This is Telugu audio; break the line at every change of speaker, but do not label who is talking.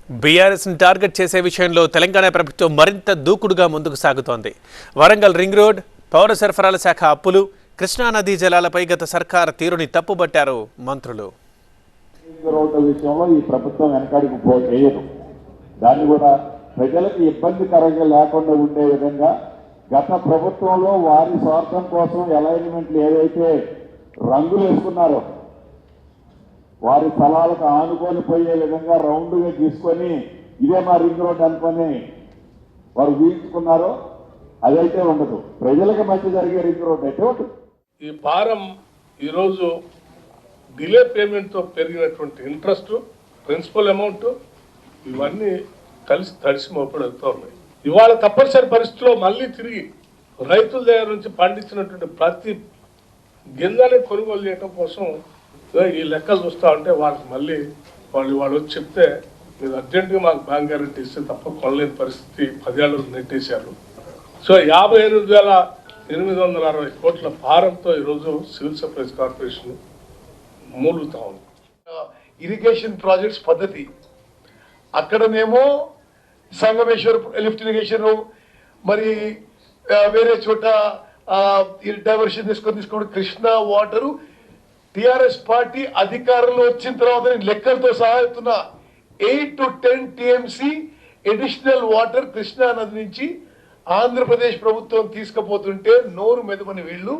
బీఆర్ఎస్ను టార్గెట్ చేసే విషయంలో తెలంగాణ ప్రభుత్వం మరింత దూకుడుగా ముందుకు సాగుతోంది. వరంగల్ రింగ్ రోడ్, పౌర సరఫరాల శాఖ అప్పులు, కృష్ణానదీ జలాలపై గత సర్కార్ తీరుని తప్పుబట్టారు మంత్రులు.
విషయంలో ఈ ప్రభుత్వం వెనకాడికి పోయేది, దాన్ని కూడా ప్రజలకు ఇబ్బందికరంగా లేకుండా ఉండే విధంగా గత ప్రభుత్వంలో వారి స్వార్థం కోసం అలైన్మెంట్లు ఏదైతే రంగులు వేసుకున్నారో, వారి స్థలాలకు ఆనుకొని పోయే విధంగా రౌండ్గా తీసుకొని ఇదే మా రింగ్ రోడ్ అనుకొని వారు ఊహించుకున్నారో అదైతే ఉండదు. ప్రజలకు మంచి జరిగే రింగ్ రోడ్ అయితే ఉంటుంది.
ఈ భారం ఈరోజు డిలే పేమెంట్తో పెరిగినటువంటి ఇంట్రెస్ట్, ప్రిన్సిపల్ అమౌంట్ ఇవన్నీ కలిసి తడిసి మోపడుతూ ఉన్నాయి. ఇవాళ తప్పనిసరి పరిస్థితుల్లో మళ్ళీ తిరిగి రైతుల దగ్గర నుంచి పండించినటువంటి ప్రతి గింజని కొనుగోలు చేయడం కోసం ఈ లెక్కలు చూస్తూ ఉంటే వాళ్ళకి మళ్ళీ వాళ్ళు వచ్చి చెప్తే మీరు అర్జెంటుగా మాకు బ్యాంక్ గ్యారెంటీ ఇస్తే తప్ప కొనలేని పరిస్థితి 10 ఏళ్ళు నెట్టేశారు. సో 58,860 కోట్ల భారంతో ఈరోజు సివిల్ సప్లైస్ కార్పొరేషన్ మూలుగుతా ఉంది.
ఇరిగేషన్ ప్రాజెక్ట్స్ పద్ధతి అక్కడనేమో సంగమేశ్వర్ లిఫ్ట్ ఇరిగేషన్, మరి వేరే చోట డైవర్షన్ తీసుకొని కృష్ణా వాటరు టిఆర్ఎస్ పార్టీ అధికారంలో వచ్చిన తర్వాత లెక్కలతో సహా చెప్తున్నా 8 to 10 TMC additional water Krishna నది నుంచి ఆంధ్రప్రదేశ్ ప్రభుత్వం తీసుకుపోతుంటే నోరు మెదపని వీళ్ళు